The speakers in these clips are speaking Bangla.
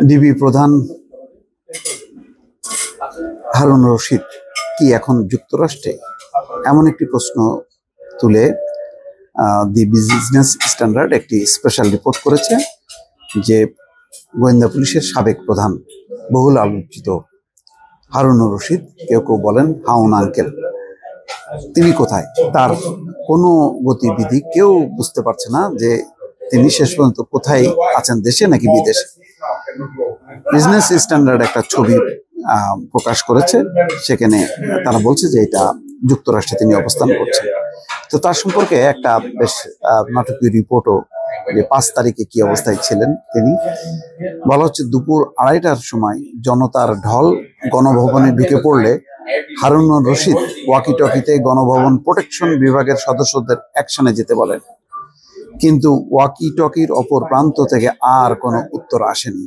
ডিবি প্রধান হারুন রশিদ কি এখন যুক্তরাষ্ট্রে? এমন একটি প্রশ্ন তুলে দি বিজনেস স্ট্যান্ডার্ড একটি স্পেশাল রিপোর্ট করেছে যে গোয়েন্দা পুলিশের সাবেক প্রধান, বহুল আলোচিত হারুন রশিদ, কেউ কেউ বলেন হাউন আঙ্কেল, তিনি কোথায়? তার কোনো গতিবিধি কেউ বুঝতে পারছে না যে তিনি শেষ পর্যন্ত কোথায় আছেন, দেশে নাকি বিদেশে। বিজনেস স্ট্যান্ডার্ড একটা ছবি প্রকাশ করেছে, সেখানে তারা বলছে যে এটা যুক্তরাষ্ট্রে তিনি অবস্থান করছেন। তো তার সম্পর্কে একটা বেশ নাটকীয় রিপোর্টও, যে ৫ তারিখে কি অবস্থায় ছিলেন তিনি। বলা হচ্ছে দুপুর ২:৩০টার সময় জনতার ঢল গণভবনে ঢুকে পড়লে হারুন রশিদ ওয়াকি টকিতে গণভবন প্রোটেকশন বিভাগের সদস্যদের অ্যাকশনে যেতে বলেন, কিন্তু ওয়াকি টকির অপর প্রান্ত থেকে আর কোনো উত্তর আসেনি।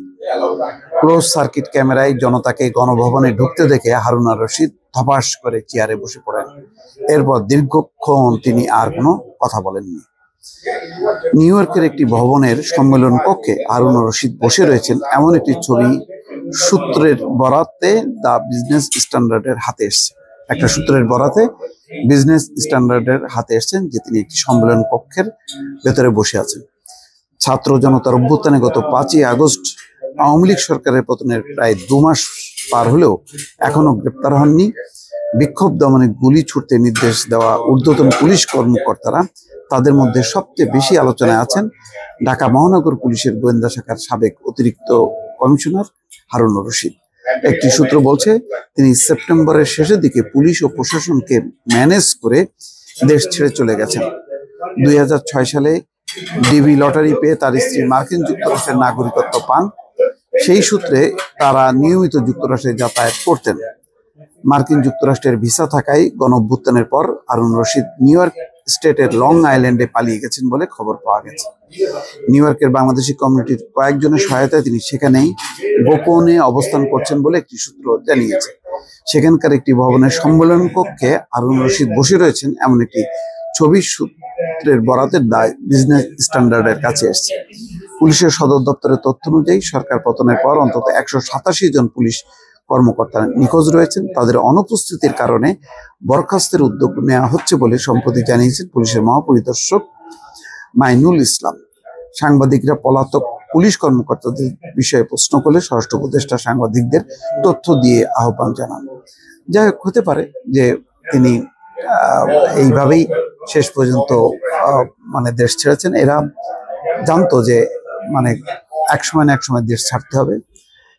ক্লোজ সার্কিট ক্যামেরায় জনতাকে গণভবনে ঢুকতে দেখে হারুন রশিদ ধপাস করে চেয়ারে বসে পড়েন। এরপর দীর্ঘক্ষণ তিনি আর কোনো কথা বলেননি। নিউ ইয়র্কের একটি ভবনের সম্মেলন কক্ষে হারুন রশিদ বসে রয়েছেন, এমন একটি ছবি সূত্রের বরাতে দ্য বিজনেস স্ট্যান্ডার্ডের হাতে এসছে। একটা সূত্রের বরাতে বিজনেস স্ট্যান্ডার্ডের হাতে এসছেন যে তিনি একটি সম্মেলন কক্ষের ভেতরে বসে আছেন। ছাত্র জনতার অভ্যুত্থানে গত ৫ই আগস্ট আওয়ামী লীগ সরকারের পতনের প্রায় ২ মাস পার হলেও এখনো গ্রেপ্তার হননি বিক্ষোভ দমনে গুলি ছুটতে নির্দেশ দেওয়া ঊর্ধ্বতন পুলিশ কর্মকর্তারা। তাদের মধ্যে সবচেয়ে বেশি আলোচনায় আছেন ঢাকা মহানগর পুলিশের গোয়েন্দা শাখার সাবেক অতিরিক্ত কমিশনার হারুন রশিদ। একটি সূত্র বলছে তিনি সেপ্টেম্বরের শেষের দিকে পুলিশ ও প্রশাসনকে ম্যানেজ করে দেশ ছেড়ে চলে গেছেন। ২০০৬ সালে ডিবি লটারি পেয়ে তার স্ত্রী মার্কিন যুক্তরাষ্ট্রের নাগরিকত্ব পান। সেই সূত্রে তারা নিয়মিত যুক্তরাষ্ট্রে যাতায়াত করতেন। মার্কিন যুক্তরাষ্ট্রের ভিসা থাকায় গণঅভ্যুত্থানের পর হারুন রশিদ নিউ ইয়র্ক স্টেটের লং আইল্যান্ডে পালিয়ে গেছেন বলে খবর পাওয়া গেছে। নিউ ইয়র্কের বাংলাদেশি কমিউনিটির কয়েকজনের সহায়তায় তিনি সেখানেই গোপনে অবস্থান করছেন বলে একটি সূত্র জানিয়েছে। সেখানকার একটি ভবনের সম্মেলন কক্ষে হারুন রশিদ বসে রয়েছেন, এমন একটি ছবি সূত্রের বরাতে বিজনেস স্ট্যান্ডার্ডের কাছে এসেছে। পুলিশের সদর দপ্তরের তথ্য অনুযায়ী সরকার পতনের পর অন্তত ১৮৭ জন পুলিশ কর্মকর্তা নিখোঁজ রয়েছেন। তাদের অনুপস্থিতির কারণে বরখাস্তের উদ্যোগ নেওয়া হচ্ছে বলে সম্প্রতি জানিয়েছেন পুলিশের মহাপরিদর্শক মাইনুল ইসলাম। সাংবাদিকরা পলাতক পুলিশ কর্মকর্তাদের বিষয়ে প্রশ্ন করলে স্বরাষ্ট্র উপদেষ্টা সাংবাদিকদের তথ্য দিয়ে আহ্বান জানান। যাই হোক, হতে পারে যে তিনি এইভাবেই শেষ পর্যন্ত দেশ ছেড়েছেন। এরা জানতো যে এক সময় না এক সময় দেশ ছাড়তে হবে,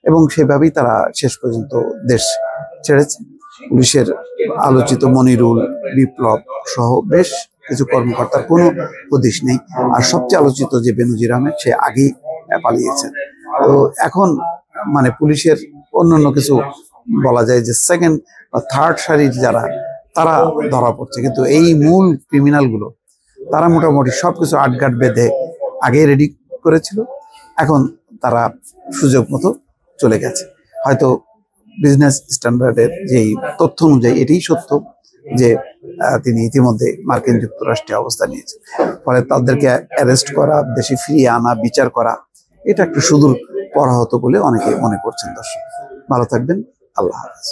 এবং সেভাবেই তারা শেষ পর্যন্ত দেশ ছেড়েছে। পুলিশের আলোচিত মনিরুল, বিপ্লব সহ বেশ কিছু কর্মকর্তার কোনো হদিশ নেই। আর সবচেয়ে আলোচিত যে বেনজির আহমেদ, সে আগেই পালিয়েছেন। তো এখন পুলিশের অন্যান্য কিছু বলা যায় যে সেকেন্ড বা থার্ড সারির যারা, তারা ধরা পড়ছে, কিন্তু এই মূল ক্রিমিনালগুলো তারা মোটামুটি সবকিছু আটঘাট বেঁধে আগেই রেডি করেছিল। এখন তারা সুযোগ মতো চলে গেছে। হয়তো বিজনেস স্ট্যান্ডার্ডের যেই তথ্য অনুযায়ী এটাই সত্য যে তিনি ইতিমধ্যে মার্কিন যুক্তরাষ্ট্রে অবস্থান নিয়েছেন। ফলে তাদেরকে অ্যারেস্ট করা, দেশে ফিরিয়ে আনা, বিচার করা, এটা একটু সুদূর পরাহত বলে অনেকে মনে করছেন। দর্শক ভালো থাকবেন, আল্লাহ হাফেজ।